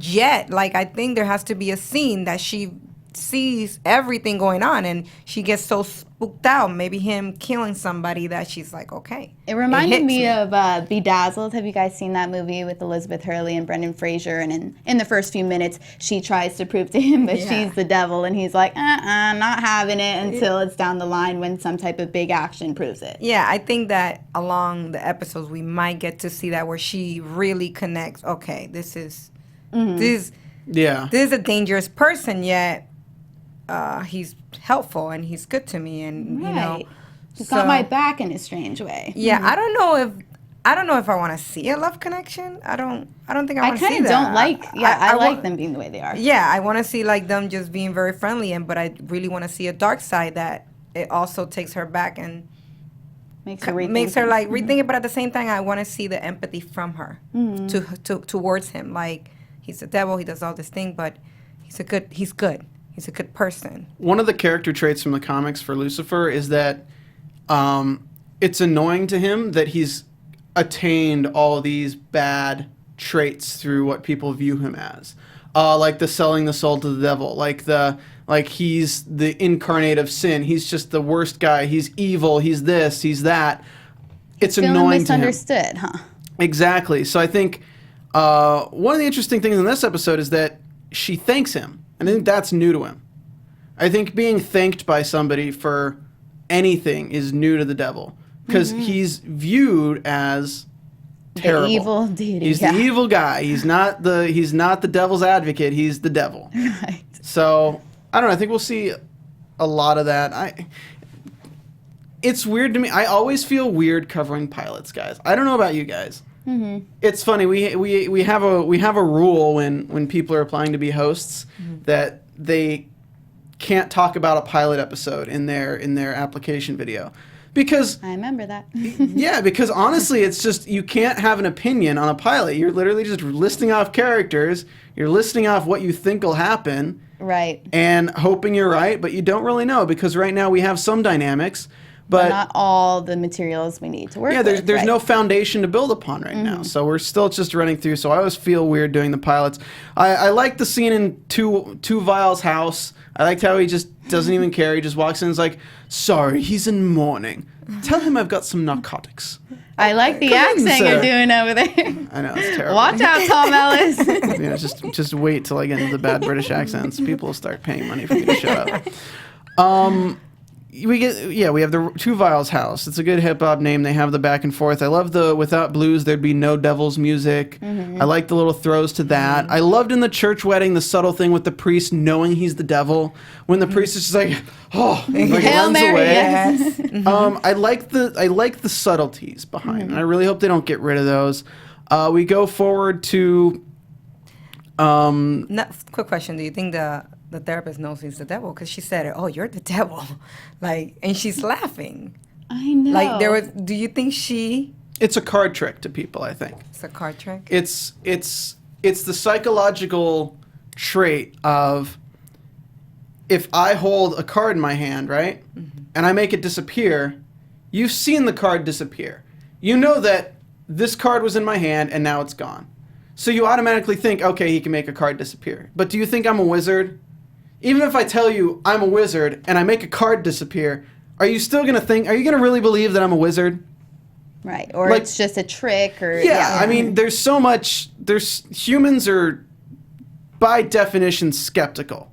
yet. Like, I think there has to be a scene that she sees everything going on and she gets so spooked out, maybe him killing somebody, that she's like, okay. It reminded hits me of Bedazzled. Have you guys seen that movie with Elizabeth Hurley and Brendan Fraser? And in the first few minutes, she tries to prove to him that she's the devil, and he's like, not having it until it's down the line when some type of big action proves it. Yeah, I think that along the episodes, we might get to see that where she really connects, okay, this is a dangerous person, yet he's helpful and he's good to me, and you know, he's got my back in a strange way. Yeah, I don't know if I want to see a love connection. I don't think I want to see that. I kind of don't like. Yeah, I like them being the way they are. Yeah, I want to see like them just being very friendly, but I really want to see a dark side that it also takes her back and makes her like rethink it. But at the same time, I want to see the empathy from her towards him. Like, he's the devil, he does all this thing, but he's good. He's a good person. One of the character traits from the comics for Lucifer is that it's annoying to him that he's attained all these bad traits through what people view him as. Like the selling the soul to the devil, like he's the incarnate of sin. He's just the worst guy. He's evil. He's this. He's that. It's annoying to him. Misunderstood, huh? Exactly. So I think one of the interesting things in this episode is that she thanks him. And I think that's new to him. I think being thanked by somebody for anything is new to the devil, because he's viewed as terrible. The evil deity. He's the evil guy. He's not the devil's advocate. He's the devil. Right. So I don't know. I think we'll see a lot of that. It's weird to me. I always feel weird covering pilots, guys. I don't know about you guys. It's funny. We have a rule when people are applying to be hosts that they can't talk about a pilot episode in their application video, because I remember that. yeah, because honestly, it's just, you can't have an opinion on a pilot. You're literally just listing off characters. You're listing off what you think will happen, Right. and hoping you're right, but you don't really know, because right now we have some dynamics. But not all the materials we need to work with. Yeah, there's right? no foundation to build upon right now. So we're still just running through. So I always feel weird doing the pilots. I like the scene in Two Vial's house. I liked how he just doesn't even care. He just walks in and is like, sorry, he's in mourning. Tell him I've got some narcotics. I like the accent you're doing over there. I know, it's terrible. Watch out, Tom Ellis. Yeah, just wait till I get into the bad British accents. People will start paying money for me to shut up. we have the Two Vials house. It's a good hip hop name. They have the back and forth. I love the without blues there'd be no devil's music. I like the little throws to that. I loved in the church wedding the subtle thing with the priest knowing he's the devil. When the priest is just like, like Hail runs Mary, away. yes. I like the subtleties behind. And I really hope they don't get rid of those. We go forward to. Quick question: do you think the therapist knows he's the devil? Because she said, "Oh, you're the devil," like, and she's laughing. I know. Like there was. Do you think she? It's a card trick to people. I think It's a card trick. it's the psychological trait of if I hold a card in my hand, right, and I make it disappear, you've seen the card disappear. You know that this card was in my hand and now it's gone. So you automatically think, okay, he can make a card disappear. But do you think I'm a wizard? Even if I tell you I'm a wizard and I make a card disappear, are you still going to think, are you going to really believe that I'm a wizard? Right. Or Like- it's just a trick or Yeah, I mean, there's so much, humans are by definition skeptical.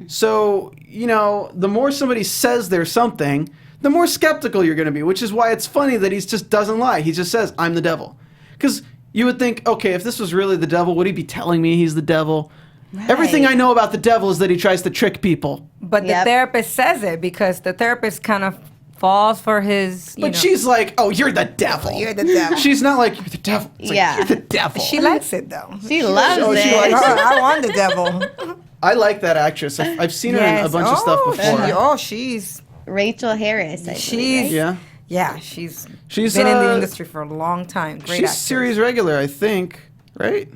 So, the more somebody says there's something, the more skeptical you're going to be, which is why it's funny that he just doesn't lie. He just says, I'm the devil. Because you would think, okay, if this was really the devil, would he be telling me he's the devil? Right. Everything I know about the devil is that he tries to trick people. But the Yep. therapist says it because the therapist kind of falls for his. But she's like, oh, you're the devil. You're the devil. She's not like, you're the devil. It's like, Yeah. you're the devil. She likes it though. She loves Oh, it. she likes it. I want the devil. I like that actress. I've seen her in a bunch of stuff before. She's Rachel Harris. I believe, She's- right? Yeah. yeah, she's She's, been in the uh, industry for a long time. Great She's actress. series regular, I think, right?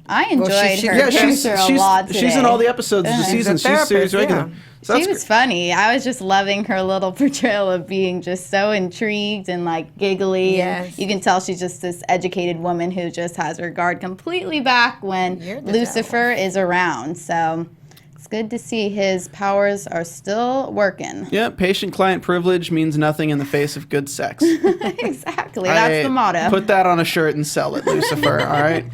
I enjoyed she- her Yeah, character a lot today. she's in all the episodes of the Yeah. season. She's a She's series therapist, regular. yeah. So She that's was funny. I was just loving her little portrayal of being just so intrigued and like giggly. Yes. And you can tell she's just this educated woman who just has her guard completely back when You're the Lucifer is around. So it's good to see his powers are still working. Yeah, patient-client privilege means nothing in the face of good sex. Exactly. That's the motto. Put that on a shirt and sell it, Lucifer. All right.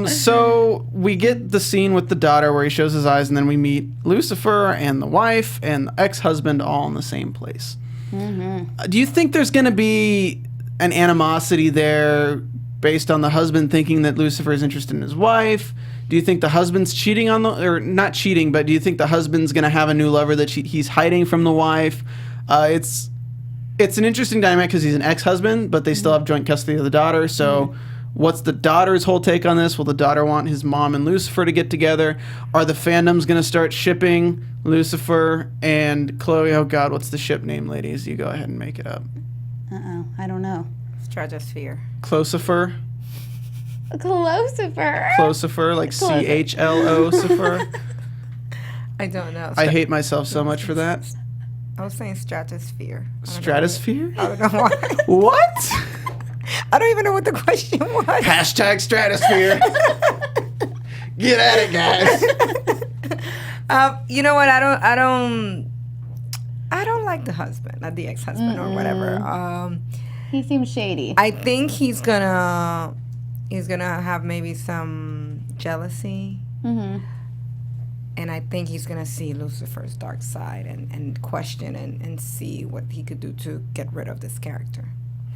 So we get the scene with the daughter where he shows his eyes, and then we meet Lucifer and the wife and the ex-husband all in the same place. Do you think there's going to be an animosity there based on the husband thinking that Lucifer is interested in his wife? Do you think the husband's cheating on or not cheating, but do you think the husband's going to have a new lover that he's hiding from the wife? It's an interesting dynamic because he's an ex-husband, but they still have joint custody of the daughter. So what's the daughter's whole take on this? Will the daughter want his mom and Lucifer to get together? Are the fandoms going to start shipping Lucifer and Chloe? Oh, God, what's the ship name, ladies? You go ahead and make it up. Uh-oh. I don't know. Stratosphere. Closifer? Lucifer. Closifer, like CHLO-cifer? I don't know. I hate myself so much for that. I was saying stratosphere. Stratosphere? I don't know why. What? I don't even know what the question was. Hashtag stratosphere. Get at it, guys. You know what? I don't like the husband, not the ex-husband or whatever. He seems shady. I think he's gonna have maybe some jealousy. And I think he's gonna see Lucifer's dark side and question and see what he could do to get rid of this character.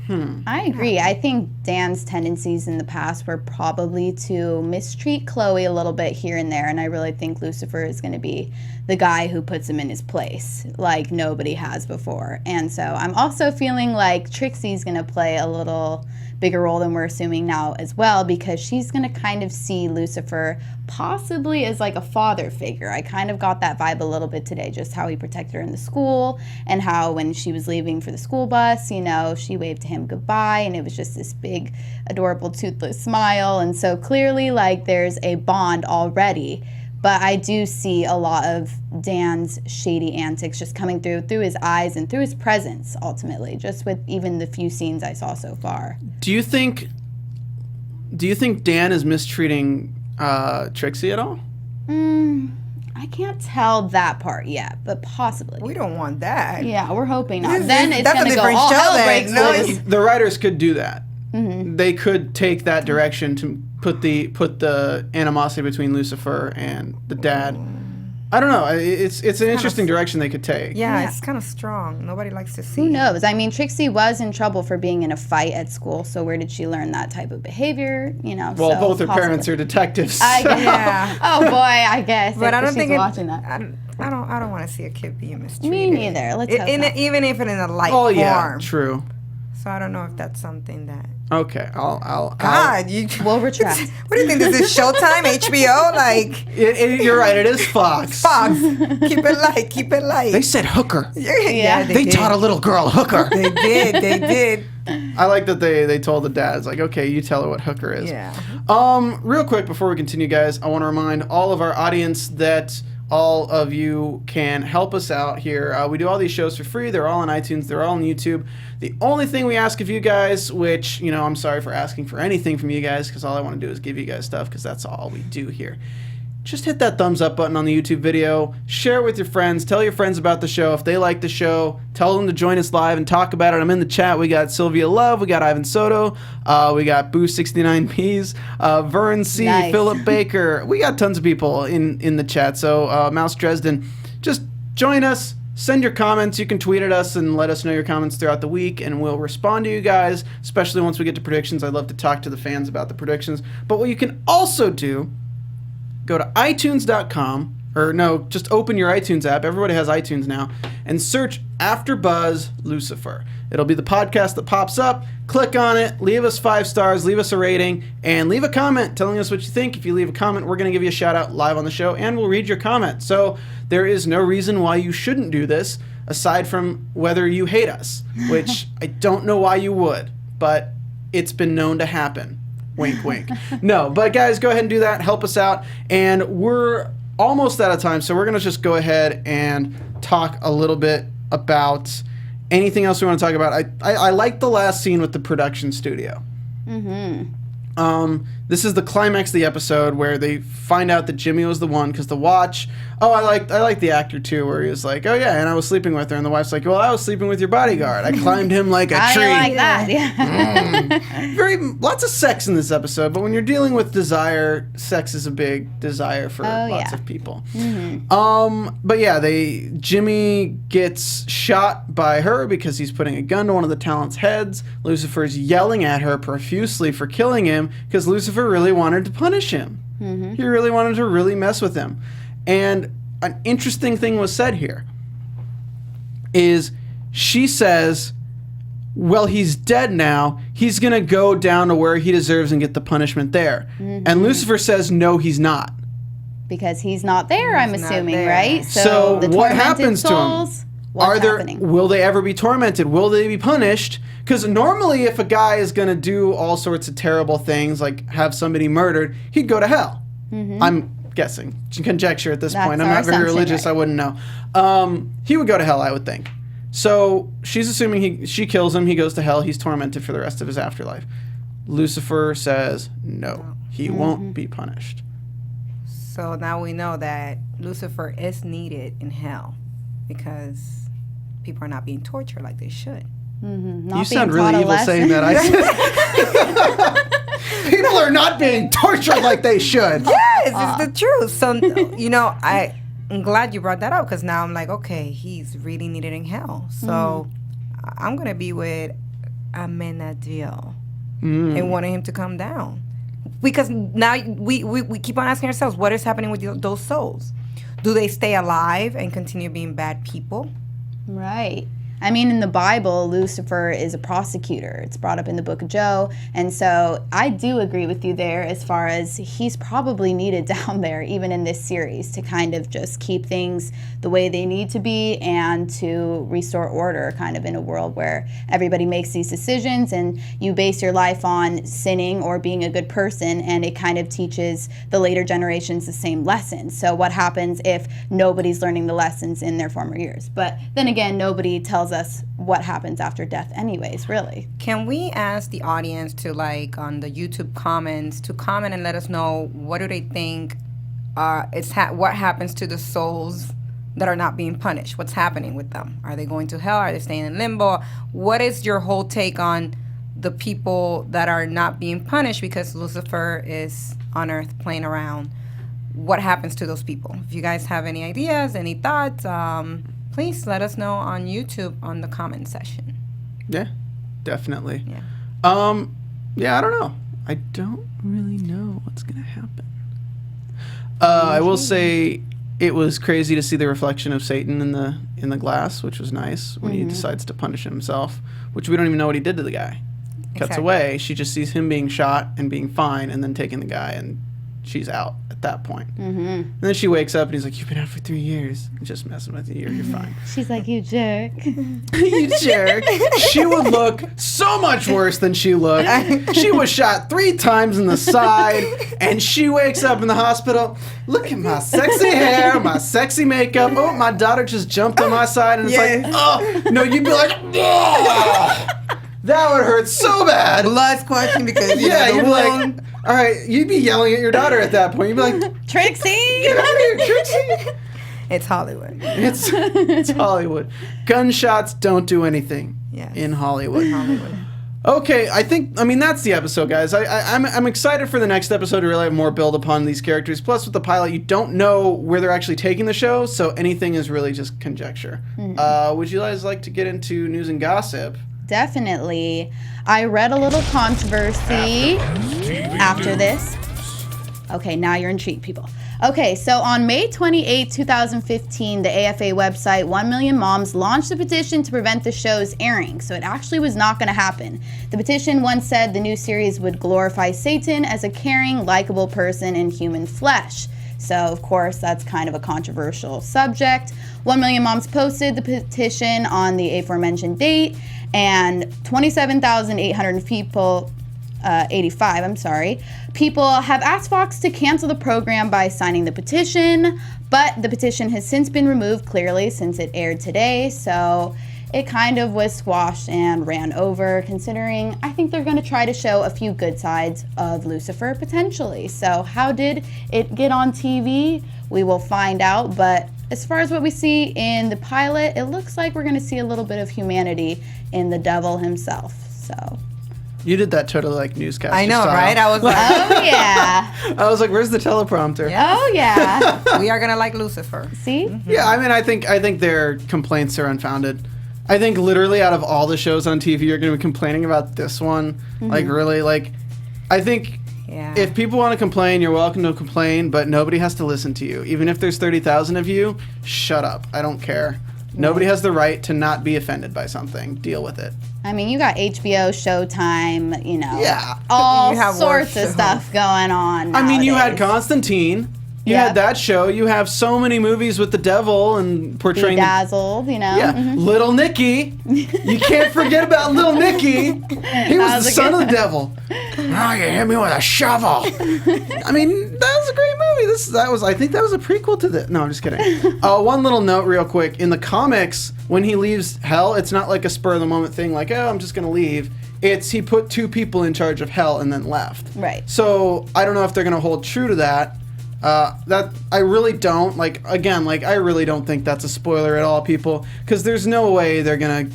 I agree. I think Dan's tendencies in the past were probably to mistreat Chloe a little bit here and there, and I really think Lucifer is going to be the guy who puts him in his place like nobody has before. And so I'm also feeling like Trixie's going to play a little bigger role than we're assuming now as well, because she's going to kind of see Lucifer possibly as like a father figure. I kind of got that vibe a little bit today, just how he protected her in the school and how when she was leaving for the school bus, you know, she waved to him goodbye and it was just this big, adorable, toothless smile. And so clearly like there's a bond already. But I do see a lot of Dan's shady antics just coming through his eyes and through his presence, ultimately, just with even the few scenes I saw so far. Do you think Dan is mistreating Trixie at all? I can't tell that part yet, but possibly. We don't want that. Yeah, we're hoping not. This- Then it's that's a going to go different all show hell then. breaks No, loose. The writers could do that. They could take that direction to put the animosity between Lucifer and the dad. I don't know. It's an interesting direction they could take. Yeah, it's kind of strong. Nobody likes to see. Who knows? I mean, Trixie was in trouble for being in a fight at school, so where did she learn that type of behavior? You know, Well, so both her parents are detectives. Yeah. Oh boy, I guess. But I don't think watching that. I don't want to see a kid being mistreated. Me neither. Let's hope not. Even if in a light Oh form. yeah, true. So I don't know if that's something that. Okay, I'll God, you. We'll retract. What do you think? This is Showtime, HBO? Like. You're right. It is Fox. Fox. Keep it light. Keep it light. They said hooker. Yeah, They taught a little girl hooker. They did. They did. I like that they told the dads, like, okay, you tell her what hooker is. Yeah. Real quick before we continue, guys, I want to remind all of our audience that all of you can help us out here. We do all these shows for free. They're all on iTunes. They're all on YouTube. The only thing we ask of you guys, which, you know, I'm sorry for asking for anything from you guys, because all I want to do is give you guys stuff, because that's all we do here. Just hit that thumbs up button on the YouTube video. Share it with your friends. Tell your friends about the show. If they like the show, tell them to join us live and talk about it. I'm in the chat. We got Sylvia Love. We got Ivan Soto. We got Boo69Ps. Vern C. Nice. Philip Baker. We got tons of people in the chat. So Mouse Dresden, just join us. Send your comments. You can tweet at us and let us know your comments throughout the week, and we'll respond to you guys, especially once we get to predictions. I'd love to talk to the fans about the predictions. But what you can also do, go to iTunes.com, or no, just open your iTunes app. Everybody has iTunes now, and search AfterBuzz Lucifer. It'll be the podcast that pops up. Click on it, leave us 5 stars, leave us a rating, and leave a comment telling us what you think. If you leave a comment, we're going to give you a shout out live on the show, and we'll read your comment. So there is no reason why you shouldn't do this, aside from whether you hate us, which I don't know why you would, but it's been known to happen. Wink, wink. No, but guys, go ahead and do that. Help us out. And we're almost out of time, so we're going to just go ahead and talk a little bit about anything else we want to talk about. I like the last scene with the production studio. This is the climax of the episode where they find out that Jimmy was the one, because the watch. Oh, I like the actor too, where he was like, oh yeah, and I was sleeping with her, and the wife's like, well, I was sleeping with your bodyguard. I climbed him like a tree. I like that. Yeah. Lots of sex in this episode, but when you're dealing with desire, sex is a big desire for lots of people. But yeah, Jimmy gets shot by her because he's putting a gun to one of the talent's heads. Lucifer's yelling at her profusely for killing him because Lucifer really wanted to punish him. He really wanted to really mess with him. And an interesting thing was said here is she says, well, he's dead now. He's going to go down to where he deserves and get the punishment there. And Lucifer says, no, he's not. Because he's not there, I'm assuming, there. right? So the what tormented happens souls, to him? What's happening? Will they ever be tormented? Will they be punished? Because normally if a guy is going to do all sorts of terrible things, like have somebody murdered, he'd go to hell. I'm guessing. Conjecture at this point. I'm not very religious. Right? I wouldn't know. He would go to hell, I would think. So she's assuming she kills him. He goes to hell. He's tormented for the rest of his afterlife. Lucifer says no. He won't be punished. So now we know that Lucifer is needed in hell because people are not being tortured like they should. You sound really evil saying that. People are not being tortured like they should. Yes, it's the truth. So, you know, I'm glad you brought that up because now I'm like, okay, he's really needed in hell. So I'm going to be with amenadiel and wanting him to come down. Because now we keep on asking ourselves, what is happening with those souls? Do they stay alive and continue being bad people? Right. I mean, in the Bible, Lucifer is a prosecutor. It's brought up in the book of Job. And so I do agree with you there as far as he's probably needed down there, even in this series, to kind of just keep things the way they need to be and to restore order kind of in a world where everybody makes these decisions and you base your life on sinning or being a good person, and it kind of teaches the later generations the same lessons. So what happens if nobody's learning the lessons in their former years? But then again, nobody tells us what happens after death anyways, really. Can we ask the audience to, like, on the YouTube comments, to comment and let us know what do they think what happens to the souls that are not being punished? What's happening with them? Are they going to hell? Are they staying in limbo? What is your whole take on the people that are not being punished because Lucifer is on earth playing around what happens to those people. If you guys have any ideas, any thoughts, please let us know on YouTube on the comment section. Yeah, definitely. Yeah. Yeah, I don't know. I don't really know what's gonna happen. I will say it was crazy to see the reflection of Satan in the glass, which was nice when he decides to punish himself, which we don't even know what he did to the guy. Cuts Exactly. away, she just sees him being shot and being fine, and then taking the guy, and she's out at that point. And then she wakes up and he's like, "You've been out for 3 years." I'm just messing with you. You're fine. She's like, "You jerk." You jerk. She would look so much worse than she looked. She was shot 3 times in the side, and she wakes up in the hospital. "Look at my sexy hair, my sexy makeup. Oh, my daughter just jumped on my side," and it's like, "Oh no!" You'd be like, "Oh, that would hurt so bad." Blood squashing because Yeah, the you'd be wound. like, all right, you'd be yelling at your daughter at that point. You'd be like, Trixie. "Get out of here, Trixie!" It's Hollywood. It's Hollywood. Gunshots don't do anything Yes. in Hollywood. Okay, I mean, that's the episode, guys. I'm excited for the next episode to really have more build upon these characters. Plus, with the pilot, you don't know where they're actually taking the show, so anything is really just conjecture. Would you guys like to get into news and gossip? Definitely. I read a little controversy after this. Okay, now you're intrigued, people. Okay, so on May 28, 2015, the AFA website 1 Million Moms launched a petition to prevent the show's airing, so it actually was not going to happen. The petition once said the new series would glorify Satan as a caring, likable person in human flesh. So, of course, that's kind of a controversial subject. 1 Million Moms posted the petition on the aforementioned date, and 27,800 people, 85, I'm sorry, people have asked Fox to cancel the program by signing the petition, but the petition has since been removed, clearly, since it aired today, so it kind of was squashed and ran over, considering I think they're going to try to show a few good sides of Lucifer, potentially. So how did it get on TV? We will find out, but as far as what we see in the pilot, it looks like we're going to see a little bit of humanity in the devil himself, so... You did that totally like newscaster I know, style. right? I was like, Oh, yeah. I was like, "Where's the teleprompter?" Oh, yeah. we are going to like Lucifer. See? Yeah, I mean, I think their complaints are unfounded. I think literally out of all the shows on TV, you're going to be complaining about this one. Like, really, like, I think Yeah. if people want to complain, you're welcome to complain, but nobody has to listen to you. Even if there's 30,000 of you, shut up. I don't care. Nobody has the right to not be offended by something. Deal with it. I mean, you got HBO, Showtime, you know, Yeah. all You have sorts worse of stuff going on. I mean, you had nowadays. Constantine. You Yeah. had that show. You have so many movies with the devil and portraying. Bedazzled, you know. Yeah, Mhm. Little Nicky. You can't forget about Little Nicky. He was was the a son good of the devil. Oh, you hit me with a shovel. I mean, that was a great movie. I think that was a prequel to this. No, I'm just kidding. One little note, real quick. In the comics, when he leaves hell, it's not like a spur of the moment thing, like, oh, I'm just gonna leave. It's he put 2 people in charge of hell and then left. Right. So I don't know if they're gonna hold true to that. That I really don't I really don't think that's a spoiler at all, people, because there's no way they're gonna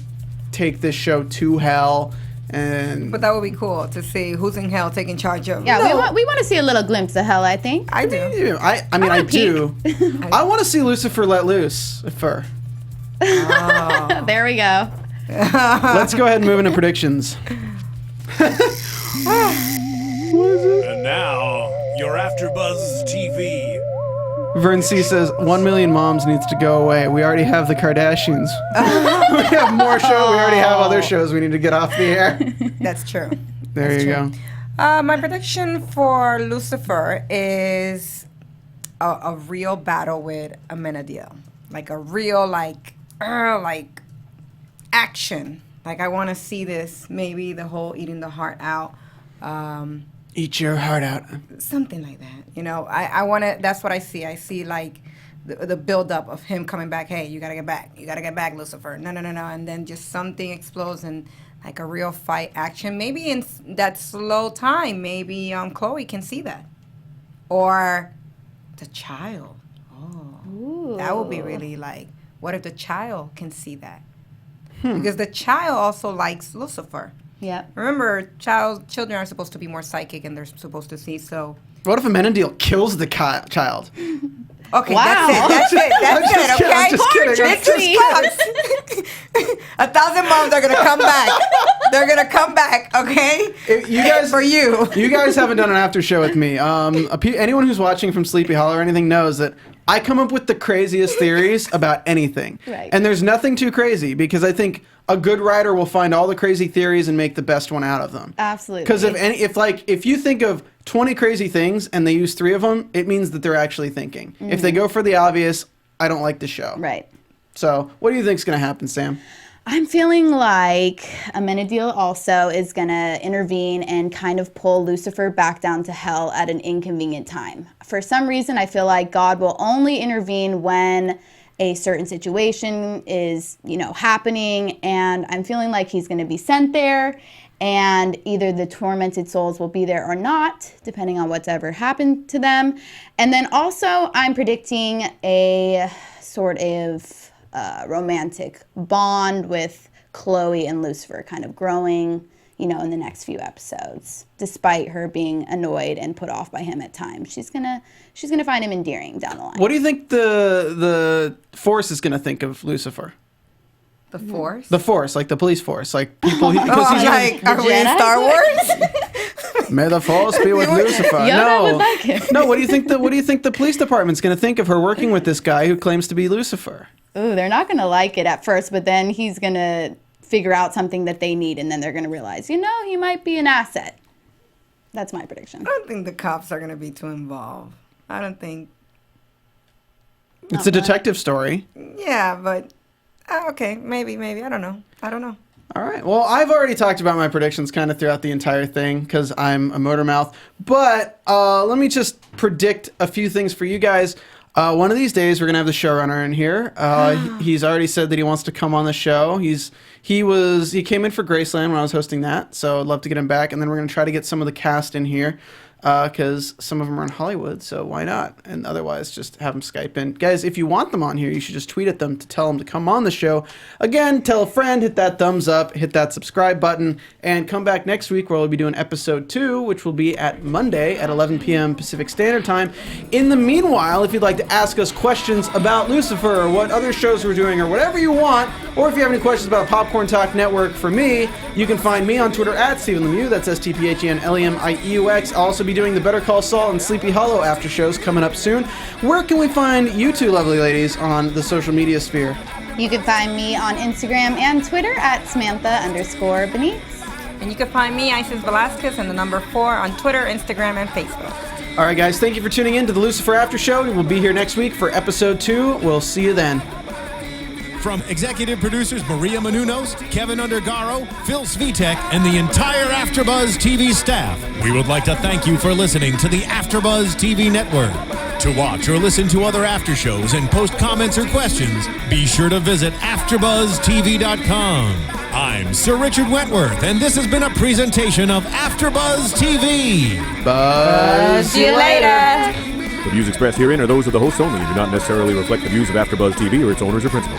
take this show to hell. And But that would be cool to see who's in hell taking charge of. Yeah, No. we want to see a little glimpse of hell, I think. I do. I wanna do. I want to see Lucifer let loose. There we go. Let's go ahead and move into predictions. And now, your AfterBuzz TV. Vern C says 1 Million Moms needs to go away. We already have the Kardashians. We have more shows. We already have other shows we need to get off the air. That's true. There you go. My prediction for Lucifer is a real battle with amenadiel. Like a real, like action. Like, I want to see this, maybe the whole eating the heart out. Eat your heart out. Something like that. You know, I want to, that's what I see. I see, like, the buildup of him coming back. Hey, you got to get back. You got to get back, Lucifer. No. And then just something explodes and, like, a real fight action. Maybe in that slow time, maybe Chloe can see that. Or the child. Oh, that would be really, like, what if the child can see that? Because the child also likes Lucifer. Yep. Remember, children are supposed to be more psychic and they're supposed to see. So What if amenadiel kills the child? Okay, Wow. that's it. That's it, okay? I'm just kidding. This is Fox. 1,000 moms are going to come back. They're going to come back, okay? You guys, for you. You guys haven't done an after show with me. Anyone who's watching from Sleepy Hollow or anything knows that I come up with the craziest theories about anything. Right. And there's nothing too crazy because I think a good writer will find all the crazy theories and make the best one out of them. Absolutely. Because if you think of 20 crazy things and they use 3 of them, it means that they're actually thinking. If they go for the obvious, I don't like the show. Right. So what do you think's going to happen, Sam? I'm feeling like amenadiel also is going to intervene and kind of pull Lucifer back down to hell at an inconvenient time. For some reason, I feel like God will only intervene when a certain situation is, happening, and I'm feeling like he's going to be sent there, and either the tormented souls will be there or not, depending on what's ever happened to them. And then also, I'm predicting a sort of romantic bond with Chloe and Lucifer kind of growing, in the next few episodes. Despite her being annoyed and put off by him at times, she's gonna find him endearing down the line. What do you think the Force is gonna think of Lucifer? The Force? The Force, like the police force, like people. Because are we in Star Wars? May the Force be with Lucifer. Yoda would like it. No. What do you think the police department's gonna think of her working with this guy who claims to be Lucifer? Ooh, they're not gonna like it at first, but then he's gonna figure out something that they need, and then they're gonna realize, he might be an asset. That's my prediction. I don't think the cops are going to be too involved. I don't think. It's a detective story. Yeah, but okay, maybe. I don't know. All right. Well, I've already talked about my predictions kind of throughout the entire thing because I'm a motor mouth. But let me just predict a few things for you guys. One of these days, we're going to have the showrunner in here. He's already said that he wants to come on the show. He came in for Graceland when I was hosting that, so I'd love to get him back. And then we're going to try to get some of the cast in here because some of them are in Hollywood, so why not? And otherwise, just have them Skype in. Guys, if you want them on here, you should just tweet at them to tell them to come on the show. Again, tell a friend, hit that thumbs up, hit that subscribe button, and come back next week where we'll be doing episode 2, which will be at Monday at 11 p.m. Pacific Standard Time. In the meanwhile, if you'd like to ask us questions about Lucifer or what other shows we're doing or whatever you want, or if you have any questions about Popcorn Talk Network for me, you can find me on Twitter at Stephen Lemieux. That's StephenLemieux. I'll also be doing the Better Call Saul and Sleepy Hollow after shows coming up soon. Where can we find you two lovely ladies on the social media sphere? You can find me on Instagram and Twitter at Samantha_Benitz. And you can find me, Isis Velaquez, and the number 4 on Twitter, Instagram, and Facebook. All right, guys, thank you for tuning in to the Lucifer After Show. We'll be here next week for episode 2. We'll see you then. From executive producers Maria Menounos, Kevin Undergaro, Phil Svitek, and the entire AfterBuzz TV staff, we would like to thank you for listening to the AfterBuzz TV network. To watch or listen to other after shows and post comments or questions, be sure to visit AfterBuzzTV.com. I'm Sir Richard Wentworth, and this has been a presentation of AfterBuzz TV. Buzz. See you later. The views expressed herein are those of the hosts only and do not necessarily reflect the views of AfterBuzz TV or its owners or principals.